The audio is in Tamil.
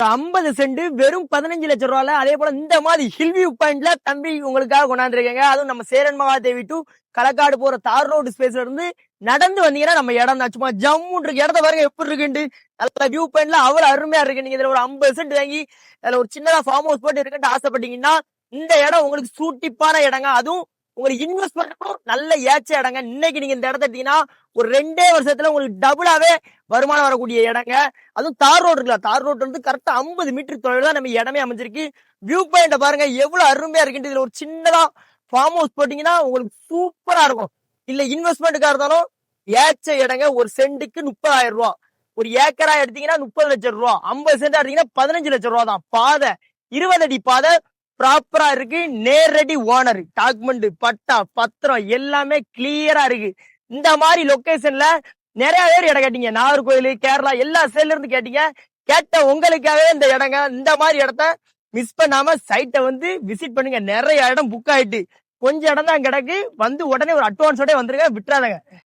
50 சென்ட் வெறும் 15 லட்சம் ரூபால. அதே போல இந்த மாதிரி ஹில்வியூ பாயிண்ட்ல தம்பி உங்களுக்காக கொண்டாந்துருக்கேங்க. அதுவும் நம்ம சேரன் மகாதேவி டு களக்காடு போற தார் ரோடு ஸ்பேஸ்ல இருந்து நடந்து வந்தீங்கன்னா நம்ம இடம் தான். சும்மா ஜம்முன்னு இருக்கு. இடத்த பாருங்க எப்படி இருக்குன்ட்டு. நல்ல வியூ பாயிண்ட்ல அவ்வளவு அருமையா இருக்கு. நீங்க இதுல ஒரு 50 சென்ட் வாங்கி அதுல ஒரு சின்னதா ஃபார்ம் ஹவுஸ் போட்டு இருக்குன்னு ஆசைப்பட்டீங்கன்னா இந்த இடம் உங்களுக்கு சூட்டிப்பான இடங்க. அதுவும் உங்களுக்கு இன்வெஸ்ட்மெண்ட்டும் நல்ல ஏச்ச இடங்க. இன்னைக்கு நீங்க இந்த இடத்த எடுத்தீங்கன்னா ஒரு 2 வருஷத்துல உங்களுக்கு டபுளாவே வருமானம் வரக்கூடிய இடங்க. அதுவும் தார் ரோடு இருக்குல்ல, தார் ரோடு வந்து கரெக்டா 50 மீட்டர் தொலைவில் தான் நம்ம இடமே அமைஞ்சிருக்கு. வியூ பாயிண்ட பாருங்க எவ்வளவு அருமையா இருக்குன்னு. இதுல ஒரு சின்னதா ஃபார்ம் ஹவுஸ் போட்டீங்கன்னா உங்களுக்கு சூப்பரா இருக்கும். இல்ல இன்வெஸ்ட்மெண்ட்டுக்கா இருந்தாலும் ஏச்ச இடங்க. ஒரு சென்ட்டுக்கு 30,000 ரூபாய். ஒரு ஏக்கரா எடுத்தீங்கன்னா 30 லட்சம் ரூபாய். 50 சென்ட் எடுத்தீங்கன்னா 15 லட்சம் ரூபாய் தான். பாதை 20 அடி பாதை ப்ராப்பரா இருக்கு. நேரடி ஓனர், டாக்குமெண்ட், பட்டா, பத்திரம் எல்லாமே கிளியரா இருக்கு. இந்த மாதிரி லொகேஷன்ல நிறைய பேர் இடம் கேட்டீங்க. நாகர்கோயில், கேரளா எல்லா சைட்ல இருந்து கேட்டீங்க. கேட்ட உங்களுக்காகவே இந்த இடங்க. இந்த மாதிரி இடத்த மிஸ் பண்ணாம சைட்டை வந்து விசிட் பண்ணுங்க. நிறைய இடம் புக் ஆயிட்டு கொஞ்சம் இடம் தான் கிடக்கு. வந்து உடனே ஒரு அட்வான்ஸோட வந்துருங்க, விட்டுறாதங்க.